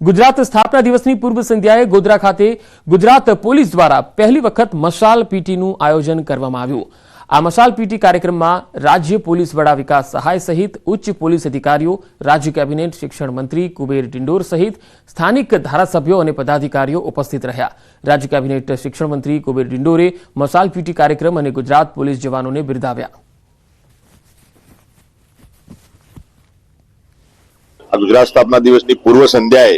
ગુજરાત સ્થાપના દિવસની પૂર્વ સંધ્યાએ ગોધરા ખાતે ગુજરાત પોલીસ દ્વારા પહેલી વખત મશાલ પીટીનું આયોજન કરવામાં આવ્યું। આ મશાલ પીટી કાર્યક્રમમાં રાજ્ય પોલીસ વડા વિકાસ સહાય સહિત ઉચ્ચ પોલીસ અધિકારીઓ, રાજ્ય કેબિનેટ શિક્ષણ મંત્રી કુબેર ડિંડોર સહિત સ્થાનિક ધારાસભ્યો અને પદાધિકારીઓ ઉપસ્થિત રહ્યા। રાજ્ય કેબિનેટ શિક્ષણ મંત્રી કુબેર ડિંડોરે મશાલ પીટી કાર્યક્રમ અને ગુજરાત પોલીસ જવાનોને બિરદાવ્યા। गुजरात स्थापना दिवस की पूर्व संध्याए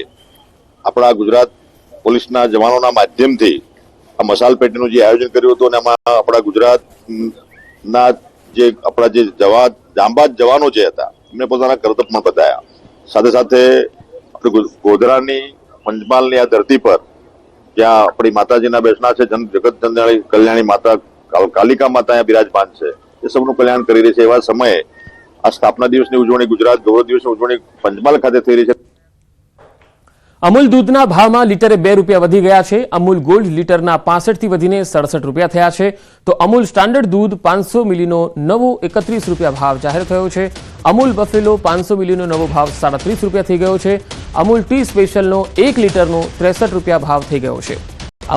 अपना गुजरात पुलिस जवानों माध्यम थी आ मशाल पेटीनुं जे आयोजन कर्युं हतुं अने अपना गुजरात अपना जे जांबाज जवानों जे हता एमणे पोताना कर्तव्य पण बताया। साथे साथे अपनी गोधरानी पंचमहालनी आ धरती पर ज्यां अपनी माताजीना बेसना छे जगत जननी कल्याणी माता कालिका माता अहींया बिराजमान छे, ए सबनुं कल्याण करी रही छे। एवा समये आ स्थापना दिवसनी उजवणी गुजरात गौरव दिवसनी उजवणी पंचमहाल खाते थई रही छे। अमूल दूधना भावमां लीटरे 2 રૂપિયા વધી ગયા છે। अमूल गोल्ड लीटરના 65 થી વધીને 67 રૂપિયા થયા છે, તો अमूल स्टाન્ડર્ડ दूध 500 મિલીનો નવો 31 રૂપિયા ભાવ જાહેર થયો છે। अमूल बफेलो 500 મિલીનો નવો ભાવ 37 રૂપિયા થઈ ગયો છે। अमूल टी स्पेशलનો 1 લીટરનો 63 રૂપિયા ભાવ થઈ ગયો છે।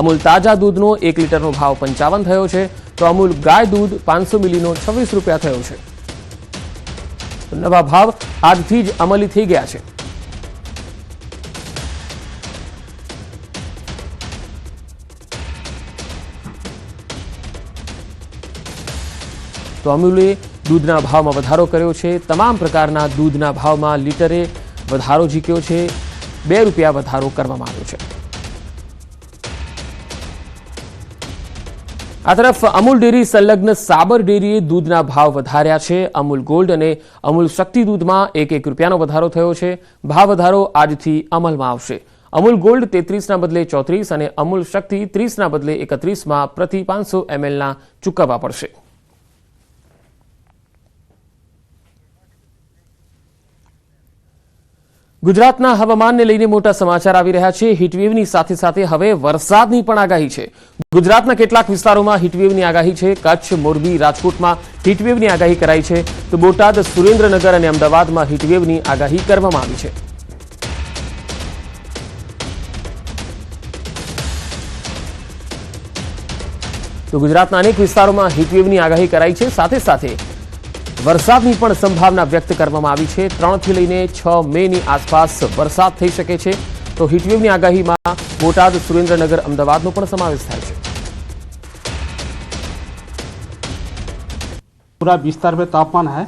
अमूल ताजा दूधનો 1 લીટરનો ભાવ 55 થયો છે, તો अमूल गाय दूध 500 મિલીનો 26 રૂપિયા થયો છે। नवा भाव આજથી જ અમલી થઈ ગયા છે। તો અમૂલે દૂધના ભાવમાં વધારો કર્યો છે। તમામ પ્રકારના દૂધના ભાવમાં લીટરે વધારો ઝીક્યો છે। 2 રૂપિયા વધારો કરવામાં આવ્યો છે। आ तरफ अमूल डेरी संलग्न साबर डेरीए दूधना भाव वधार्या छे। अमूल गोल्ड और अमूल शक्ति दूध में 1 રૂપિયાનો વધારો થયો છે। भाव વધારો આજથી અમલમાં આવશે। अमूल गोल्ड 33 ના બદલે 34 અને अमूल शक्ति 30 ના બદલે 31 માં પ્રતિ 500 ml ના ચૂકવવા પડશે। ગુજરાતના હવામાનને લઈને મોટા સમાચાર આવી રહ્યા છે। હીટવેવની સાથે સાથે હવે વરસાદની પણ આગાહી છે। ગુજરાતના કેટલાક વિસ્તારોમાં હીટવેવની આગાહી છે। કચ્છ, મોરબી, રાજકોટમાં હીટવેવની આગાહી કરાઈ છે, તો બોટાદ, સુરેન્દ્રનગર અને અમદાવાદમાં હીટવેવની આગાહી કરવામાં આવી છે। તો ગુજરાતના અનેક વિસ્તારોમાં હીટવેવની આગાહી કરાઈ છે। સાથે સાથે વરસાદની પણ સંભાવના વ્યક્ત કરવામાં આવી છે। 3 થી લઈને 6 મેની આસપાસ વરસાદ થઈ શકે છે, તો હીટવેવની આગાહીમાં બોટાદ, સુરેન્દ્રનગર, અમદાવાદનો પણ સમાવેશ થાય છે। पूरा विस्तार में तापमान है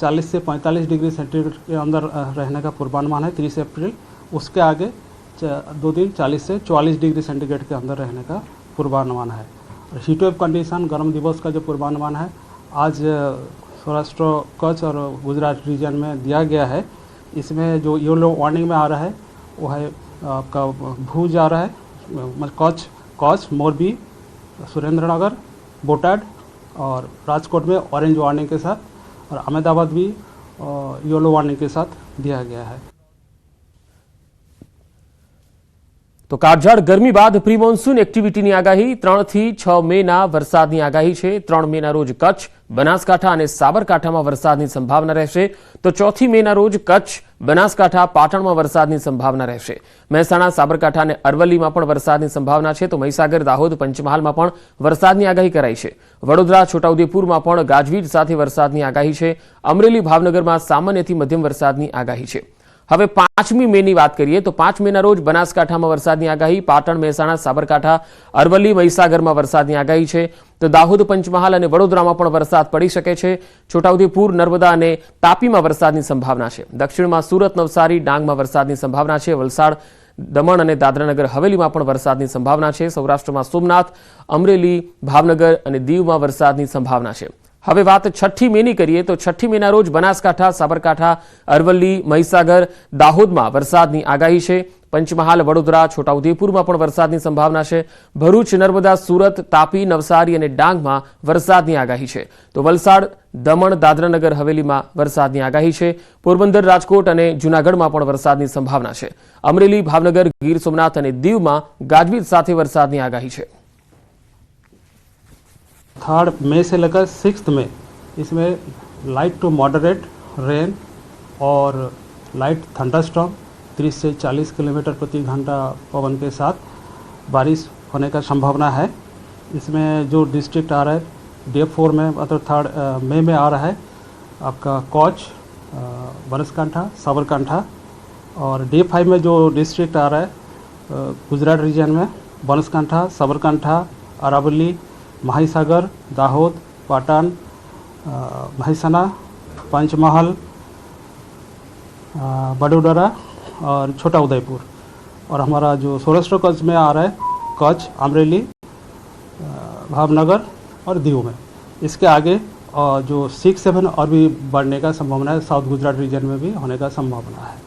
40 से 45 डिग्री सेंटीग्रेड के अंदर रहने का पूर्वानुमान है 30 अप्रैल। उसके आगे 2 दिन 40 से 44 डिग्री सेंटीग्रेड के अंदर रहने का पूर्वानुमान है। हीटवेव कंडीशन गर्म दिवस का जो पूर्वानुमान है आज सौराष्ट्र, कच्छ और गुजरात रीजन में दिया गया है। इसमें जो येलो वार्निंग में आ रहा है वो है आपका भुज आ रहा है, कच्छ, मोरबी, सुरेंद्रनगर, बोटाड और राजकोट में ऑरेंज वार्निंग के साथ, और अहमदाबाद भी येलो वार्निंग के साथ दिया गया है। तो काटझाड़ गर्मी बाद प्री मोन्सून एक्टिविटीनी आगाही 3 થી 6 મેના વરસાદની આગાહી છે। 3 મેના રોજ કચ્છ, બનાસકાંઠા અને સાબરકાંઠામાં વરસાદની સંભાવના રહેશે, તો 4 મેના રોજ કચ્છ, બનાસકાંઠા, પાટણમાં વરસાદની સંભાવના રહેશે। મહેસાણા, સાબરકાંઠા અને અરવલ્લીમાં પણ વરસાદની સંભાવના છે, તો મહીસાગર, દાહોદ, પંચમહાલમાં પણ વરસાદની આગાહી કરાઈ છે। વડોદરા, છોટાઉદેપુરમાં પણ ગાજવીજ સાથે વરસાદની આગાહી છે। અમરેલી, ભાવનગરમાં સામાન્યથી મધ્યમ વરસાદની આગાહી છે। હવે 5મી મેની વાત કરીએ તો 5 મેના રોજ બનાસકાંઠામાં વરસાદની આગાહી, પાટણ, મહેસાણા, સાબરકાંઠા, અરવલ્લી, મહીસાગરમાં વરસાદની આગાહી છે, તો દાહોદ, પંચમહાલ અને વડોદરામાં પણ વરસાદ પડી શકે છે। છોટાઉદેપુર, નર્મદા અને તાપીમાં વરસાદની સંભાવના છે। દક્ષિણમાં સુરત, નવસારી, ડાંગમાં વરસાદની સંભાવના છે। વલસાડ, દમણ અને દાદરાનગર હવેલીમાં પણ વરસાદની સંભાવના છે। સૌરાષ્ટ્રમાં સોમનાથ, અમરેલી, ભાવનગર અને દીવમાં વરસાદની સંભાવના છે। હવે વાત 6ઠી મેની કરીએ તો 6ઠી મેના રોજ બનાસકાંઠા, સાબરકાંઠા, અરવલ્લી, મહીસાગર, દાહોદમાં વરસાદની આગાહી છે। પંચમહાલ, વડોદરા, છોટાઉદેપુરમાં પણ વરસાદની સંભાવના છે। ભરૂચ, નર્મદા, સુરત, તાપી, નવસારી અને ડાંગમાં વરસાદની આગાહી છે, તો વલસાડ, દમણ, દાદરાનગર હવેલીમાં વરસાદની આગાહી છે। પોરબંદર, રાજકોટ અને જૂનાગઢમાં પણ વરસાદની સંભાવના છે। અમરેલી, ભાવનગર, ગીર સોમનાથ અને દીવમાં ગાજવીજ સાથે વરસાદની આગાહી છે। 3 मई से लेकर 6 मई इसमें लाइट टू मॉडरेट रेन और लाइट थंडरस्टॉर्म 30 से 40 किलोमीटर प्रति घंटा पवन के साथ बारिश होने का संभावना है। इसमें जो डिस्ट्रिक्ट आ रहा है डे 4 में मतलब 3 मई में आ रहा है आपका कच्छ, बनासकांठा, साबरकांठा, और डे 5 में जो डिस्ट्रिक्ट आ रहा है गुजरात रीजन में बनासकांठा, साबरकांठा, अरावली, महासागर, दाहोद, पाटन, महेसाना, पंचमहल, बड़ोदरा और छोटा उदयपुर, और हमारा जो सौराष्ट्र कच्छ में आ रहा है कच्छ, अमरेली, भावनगर और दीव में। इसके आगे जो 6-7 और भी बढ़ने का संभावना है, साउथ गुजरात रीजन में भी होने का संभावना है।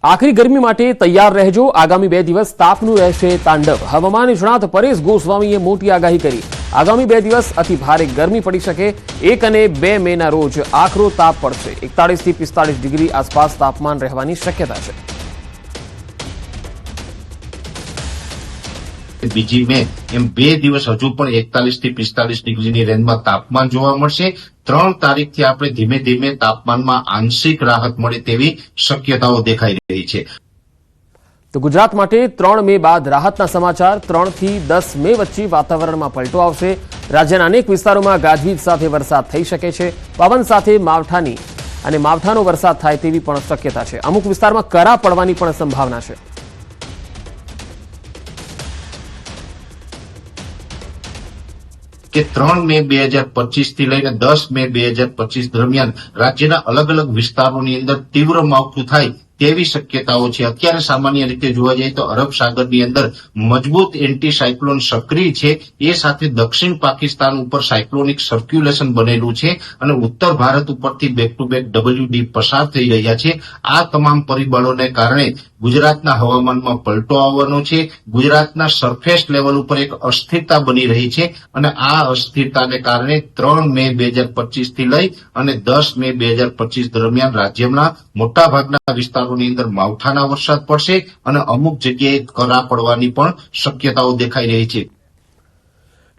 આખરી ગરમી માટે તૈયાર રહેજો। આગામી 2 દિવસ તાપનું રહેશે તાંડવ। હવામાન નિષ્ણાત પરેશ ગોસ્વામીએ મોટી આગાહી કરી। આગામી 2 દિવસ અતિ ભારે ગરમી પડી શકે। 1 અને 2 મેના રોજ આકરો તાપ પડશે। 41 થી 45 ડિગ્રી આસપાસ તાપમાન રહેવાની શક્યતા છે। બીજી મે એમ 2 દિવસ હજુ પણ 41 થી 45 ડિગ્રીની રેન્જમાં તાપમાન જોવા મળશે। 3 તારીખથી આપણે ધીમે ધીમે તાપમાનમાં આંશિક રાહત મળે તેવી શક્યતાઓ દેખાઈ રહી છે। તો ગુજરાત માટે 3 મે બાદ રાહતના સમાચાર। 3 થી 10 મે વચ્ચે વાતાવરણમાં પલટો આવશે। રાજ્યના અનેક વિસ્તારોમાં ગાજવીજ સાથે વરસાદ થઈ શકે છે। પવન સાથે માવઠાનો વરસાદ થાય તેવી પણ શક્યતા છે। અમુક વિસ્તારમાં કરા પડવાની પણ સંભાવના છે। કે 3 મે 2025 થી લઈને 10 મે 2025 દરમિયાન રાજ્યના અલગ અલગ વિસ્તારોની અંદર તીવ્ર માવઠું થાય તેવી શક્યતાઓ છે। અત્યારે સામાન્ય રીતે જોવા જઈએ તો અરબ સાગરની અંદર મજબૂત એન્ટી સાયક્લોન સક્રિય છે। એ સાથે દક્ષિણ પાકિસ્તાન ઉપર સાયક્લોનિક સર્ક્યુલેશન બનેલું છે અને ઉત્તર ભારત ઉપરથી બેક ટુ બેક WD પસાર થઈ રહ્યા છે। આ તમામ પરિબળોને કારણે ગુજરાતના હવામાનમાં પલટો આવવાનો છે। ગુજરાતના સરફેસ લેવલ ઉપર એક અસ્થિરતા બની રહી છે અને આ અસ્થિરતાને કારણે 3 મે 2025 થી લઈ અને 10 મે 2025 દરમિયાન રાજ્યના મોટાભાગના વિસ્તારોની અંદર માવઠાના વરસાદ પડશે અને અમુક જગ્યાએ કરા પડવાની પણ શક્યતાઓ દેખાઈ રહી છે।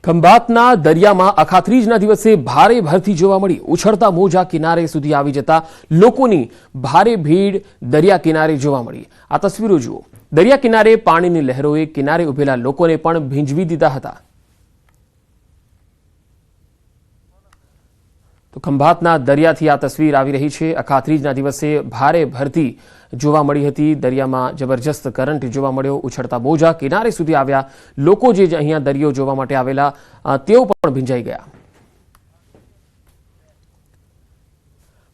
ખંભાતના દરિયામાં અખાત્રીજના દિવસે ભારે ભરતી જોવા મળી। ઉછળતા મોજા કિનારે સુધી આવી જતા લોકોની ભારે ભીડ દરિયા કિનારે જોવા મળી। આ તસવીરો જુઓ। દરિયા કિનારે પાણીની લહેરોએ કિનારે ઉભેલા લોકોને પણ ભીંજવી દીધા હતા। તો ખંભાતના દરિયાથી આ તસવીર આવી રહી છે। અખાત્રીજના દિવસે ભારે ભરતી જોવા મળી હતી। દરિયામાં જબરજસ્ત કરંટ જોવા મળ્યો। ઉછળતા મોજા કિનારે સુધી આવ્યા। લોકો જે અહીંયા દરિયો જોવા માટે આવેલા તેઓ પણ ભીંજાઈ ગયા।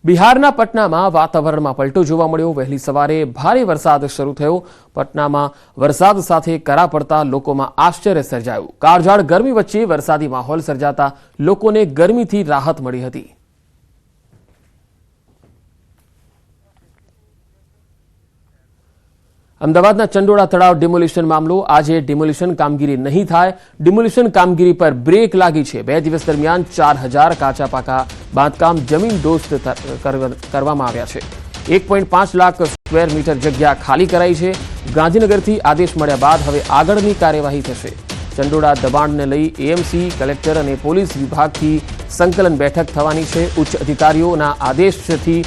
બિહારના પટનામાં વાતાવરણમાં પલટો જોવા મળ્યો। વહેલી સવારે ભારે વરસાદ શરૂ થયો। પટનામાં વરસાદ સાથે કરા પડતા લોકોમાં આશ્ચર્ય સર્જાયું। કાળઝાળ ગરમી વચ્ચે વરસાદી માહોલ સર્જાતા લોકોને ગરમીથી રાહત મળી હતી। અમદાવાદના ચંડોળા તળાવ ડિમોલિશન મામલો। આજે ડિમોલિશન કામગીરી નહીં થાય। ડિમોલિશન કામગીરી પર બ્રેક લાગી છે। 2 દિવસ દરમિયાન 4000 કાચા પાકા બાંધકામ જમીન દોસ્ત કરવામાં આવ્યા છે। 1.5 લાખ સ્ક્વેર મીટર જગ્યા ખાલી કરાઈ છે। ગાંધીનગરથી આદેશ મળ્યા બાદ હવે આગળની કાર્યવાહી થશે। ચંડોળા દબાણને લઈ એએમસી, કલેક્ટર અને પોલીસ વિભાગથી સંકલન બેઠક થવાની છે। ઉચ્ચ અધિકારીઓના આદેશથી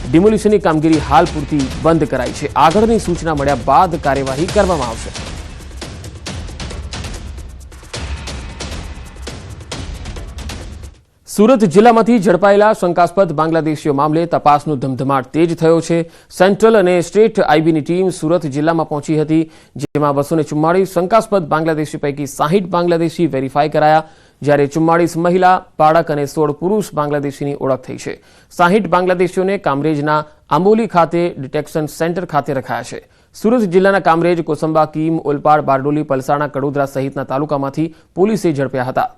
ડિમોલિશનની કામગીરી હાલ પૂરતી બંધ કરાઈ છે। આગળની સૂચના મળ્યા બાદ કાર્યવાહી કરવામાં આવશે। સુરત જિલ્લામાંથી ઝડપાયેલા શંકાસ્પદ બાંગ્લાદેશીઓ મામલે તપાસનો ધમધમાટ તેજ થયો છે। સેન્ટ્રલ અને સ્ટેટ આઈબીની ટીમ સુરત જિલ્લામાં પહોંચી હતી, જેમાં 244 શંકાસ્પદ બાંગ્લાદેશી પૈકી 60 બાંગ્લાદેશી વેરીફાઈ કરાયા, જ્યારે 44 મહિલા, બાળક અને 16 પુરુષ બાંગ્લાદેશીની ઓળખ થઈ છે। 60 બાંગ્લાદેશીઓને કામરેજના આંબોલી ખાતે ડિટેક્શન સેન્ટર ખાતે રખાયા છે। સુરત જિલ્લાના કામરેજ, કોસંબા, કીમ, ઓલપાડ, બારડોલી, પલસાણા, કડોદરા સહિતના તાલુકામાંથી પોલીસે ઝડપ્યા હતા।